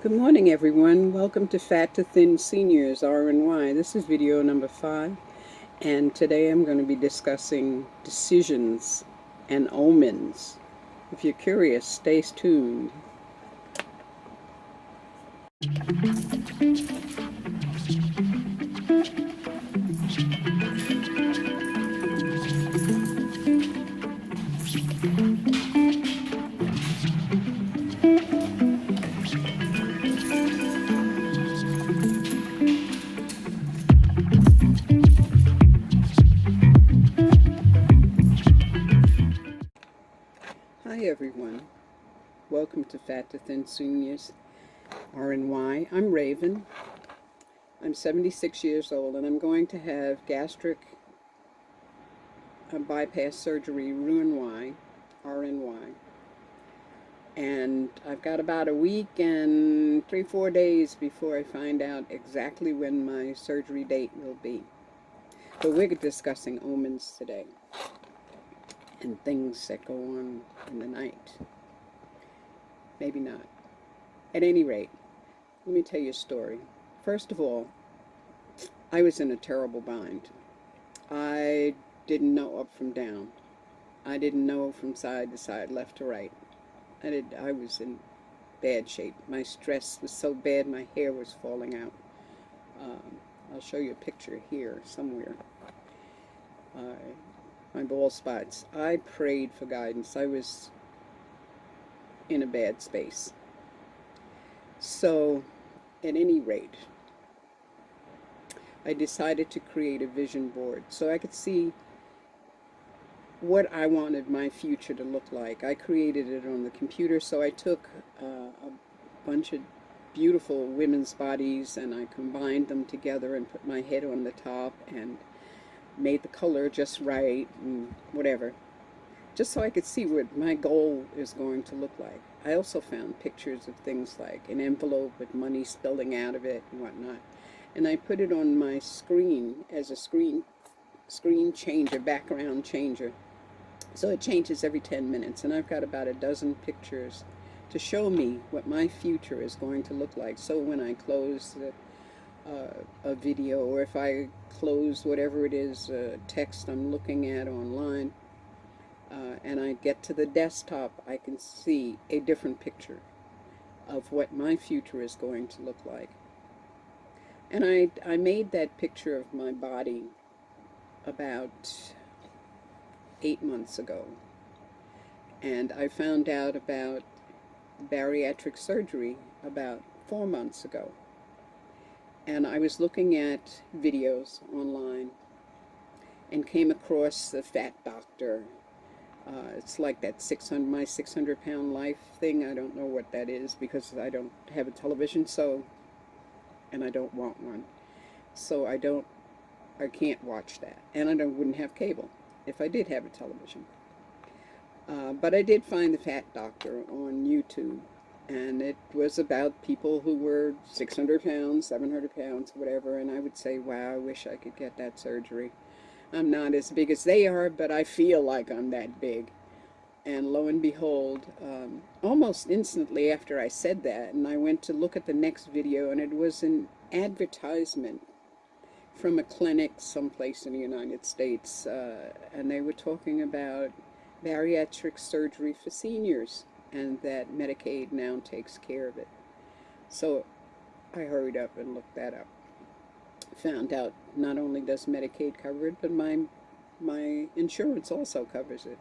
Good morning, everyone. Welcome to Fat to Thin Seniors, RNY. This is video number 5, and today I'm going to be discussing decisions and omens. If you're curious, stay tuned. Hi, everyone. Welcome to Fat to Thin Seniors, RNY. I'm Raven. I'm 76 years old, and I'm going to have gastric bypass surgery, Roux-en-Y, RNY. And I've got about a week and 3-4 days before I find out exactly when my surgery date will be. But we're discussing omens today and things that go on in the night. Maybe not. At any rate, let me tell you a story. First of all, I was in a terrible bind. I didn't know up from down. I didn't know from side to side, left to right. I was in bad shape. My stress was so bad my hair was falling out. I'll show you a picture here somewhere. My bald spots. I prayed for guidance. I was in a bad space. So, at any rate, I decided to create a vision board so I could see what I wanted my future to look like. I created it on the computer, so I took a bunch of beautiful women's bodies and I combined them together and put my head on the top and made the color just right and whatever, just so I could see what my goal is going to look like. I also found pictures of things like an envelope with money spilling out of it and whatnot, and I put it on my screen as a screen changer, background changer. So it changes every 10 minutes, and I've got about a dozen pictures to show me what my future is going to look like. So when I close a video, or if I close whatever it is, text I'm looking at online, and I get to the desktop, I can see a different picture of what my future is going to look like. And I made that picture of my body about 8 months ago, and I found out about bariatric surgery about 4 months ago, and I was looking at videos online and came across the Fat Doctor. It's like that my 600-pound life thing. I don't know what that is because I don't have a television, and I don't want one, so I can't watch that, and I wouldn't have cable if I did have a television. But I did find the Fat Doctor on YouTube, and it was about people who were 600 pounds, 700 pounds, whatever, and I would say, wow, I wish I could get that surgery. I'm not as big as they are, but I feel like I'm that big. And lo and behold, almost instantly after I said that, and I went to look at the next video, and it was an advertisement from a clinic someplace in the United States, and they were talking about bariatric surgery for seniors, and that Medicaid now takes care of it. So I hurried up and looked that up. Found out not only does Medicaid cover it, but my insurance also covers it.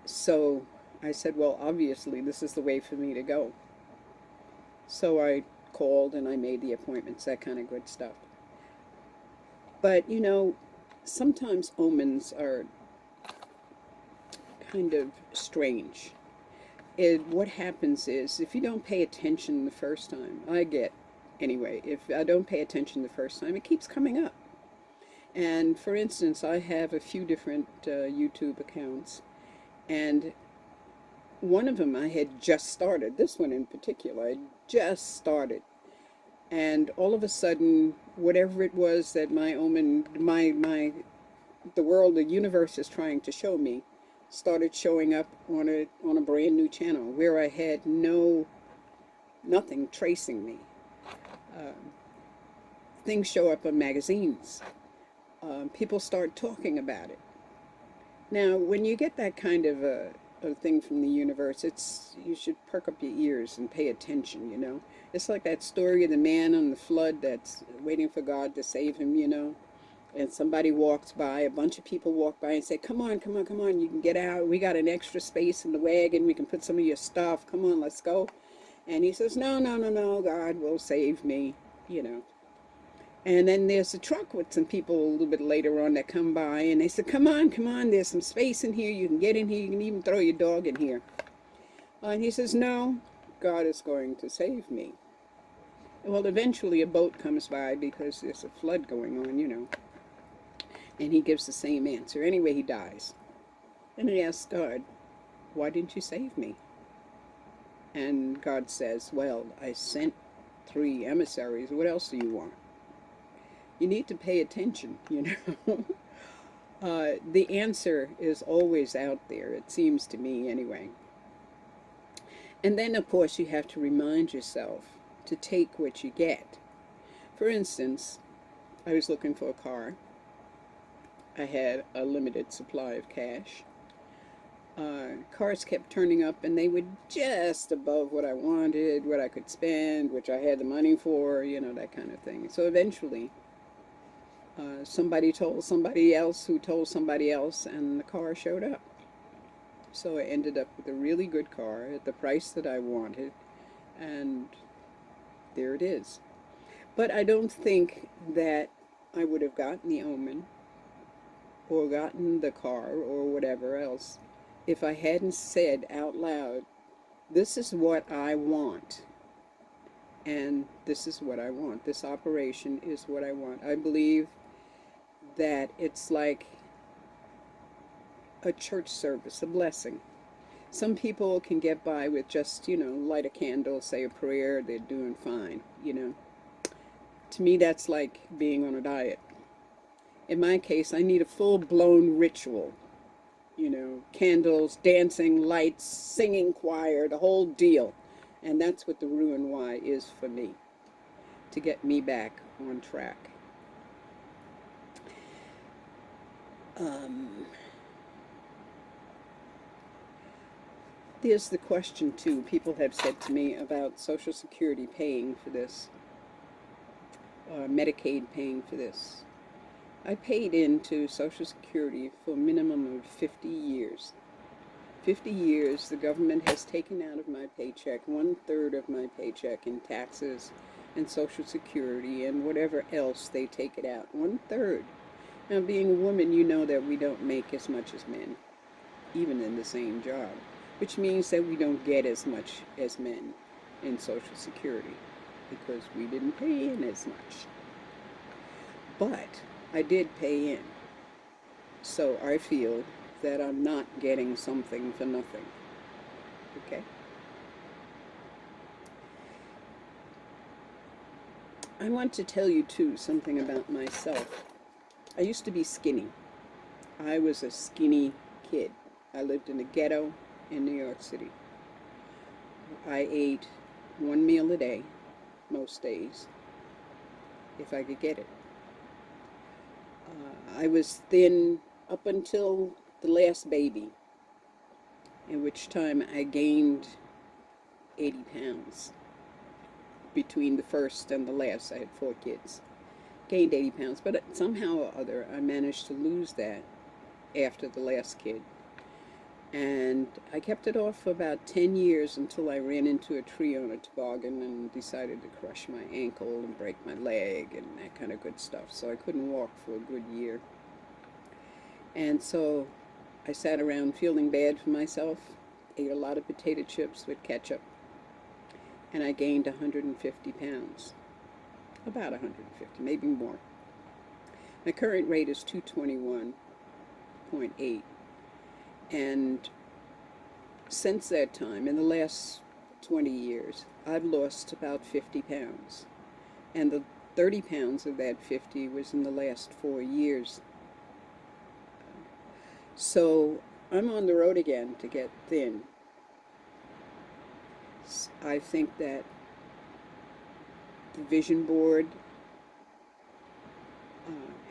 So I said, well, obviously this is the way for me to go. So I called and I made the appointments, that kind of good stuff. But you know, sometimes omens are kind of strange. What happens is, if you don't pay attention the first time, if I don't pay attention the first time, it keeps coming up. And for instance, I have a few different YouTube accounts, and one of them I had just started, this one in particular, I just started. And all of a sudden, whatever it was that my omen, the world, the universe is trying to show me, started showing up on a brand new channel where I had no nothing tracing me. Things show up in magazines. People start talking about it. Now, when you get that kind of a thing from the universe, you should perk up your ears and pay attention, you know. It's like that story of the man on the flood that's waiting for God to save him, you know. And somebody walks by, a bunch of people walk by and say, come on, come on, come on, you can get out. We got an extra space in the wagon. We can put some of your stuff. Come on, let's go. And he says, no, no, no, no, God will save me, you know. And then there's a truck with some people a little bit later on that come by, and they said, come on, there's some space in here. You can get in here. You can even throw your dog in here. And he says, no, God is going to save me. Well, eventually a boat comes by because there's a flood going on, you know. And he gives the same answer. Anyway, he dies. And he asks God, why didn't you save me? And God says, well, I sent 3 emissaries. What else do you want? You need to pay attention, you know. The answer is always out there, it seems to me anyway. And then, of course, you have to remind yourself to take what you get. For instance, I was looking for a car. I had a limited supply of cash. Cars kept turning up, and they were just above what I wanted, what I could spend, which I had the money for, you know, that kind of thing. So eventually, somebody told somebody else who told somebody else, and the car showed up. So I ended up with a really good car at the price that I wanted, and there it is. But I don't think that I would have gotten the Omen or gotten the car or whatever else if I hadn't said out loud, this is what I want, and this is what I want. This operation is what I want. I believe that it's like a church service, a blessing. Some people can get by with just, you know, light a candle, say a prayer, they're doing fine, you know. To me, that's like being on a diet. In my case, I need a full-blown ritual, you know, candles, dancing, lights, singing choir, the whole deal. And that's what the Roux-en-Y is for me, to get me back on track. There's the question, too, people have said to me about Social Security paying for this, Medicaid paying for this. I paid into Social Security for a minimum of 50 years. 50 years, the government has taken out of my paycheck 1/3 of my paycheck in taxes and Social Security and whatever else they take it out. 1/3. Now, being a woman, you know that we don't make as much as men, even in the same job, which means that we don't get as much as men in Social Security because we didn't pay in as much. But I did pay in, so I feel that I'm not getting something for nothing. Okay? I want to tell you, too, something about myself. I used to be skinny. I was a skinny kid. I lived in a ghetto in New York City. I ate 1 meal a day, most days, if I could get it. I was thin up until the last baby, in which time I gained 80 pounds. Between the first and the last, I had 4 kids. Gained 80 pounds, but somehow or other I managed to lose that after the last kid. And I kept it off for about 10 years until I ran into a tree on a toboggan and decided to crush my ankle and break my leg and that kind of good stuff. So I couldn't walk for a good year. And so I sat around feeling bad for myself, ate a lot of potato chips with ketchup, and I gained 150 pounds. About 150, maybe more. My current rate is 221.8. And since that time, in the last 20 years, I've lost about 50 pounds. And the 30 pounds of that 50 was in the last 4 years. So I'm on the road again to get thin. I think that the vision board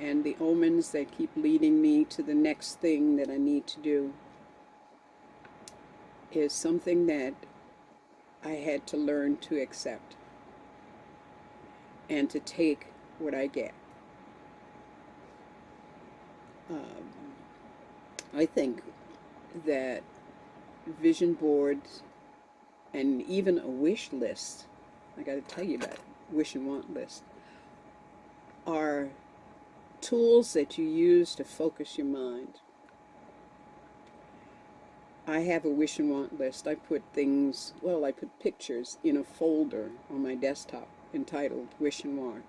and the omens that keep leading me to the next thing that I need to do is something that I had to learn to accept and to take what I get. I think that vision boards and even a wish list, I got to tell you that wish and want list, are tools that you use to focus your mind. I have a wish and want list. I put things, well, I put pictures in a folder on my desktop entitled Wish and Want.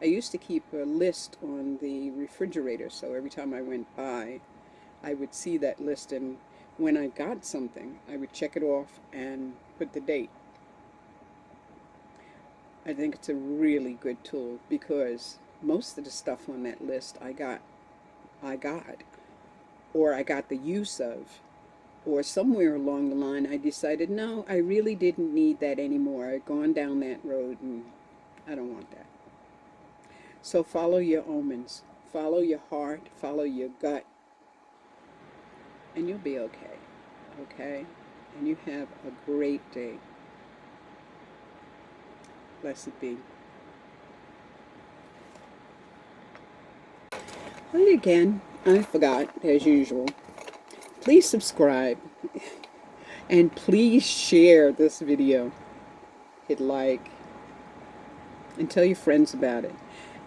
I used to keep a list on the refrigerator, so every time I went by, I would see that list, and when I got something, I would check it off and put the date. I think it's a really good tool because most of the stuff on that list I got, or I got the use of, or somewhere along the line I decided, no, I really didn't need that anymore. I'd gone down that road and I don't want that. So follow your omens, follow your heart, follow your gut, and you'll be okay, okay? And you have a great day. Blessed be. Well, again, I forgot, as usual. Please subscribe, and please share this video. Hit like, and tell your friends about it.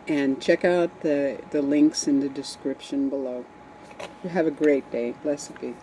And check out the links in the description below. You have a great day. Blessed be.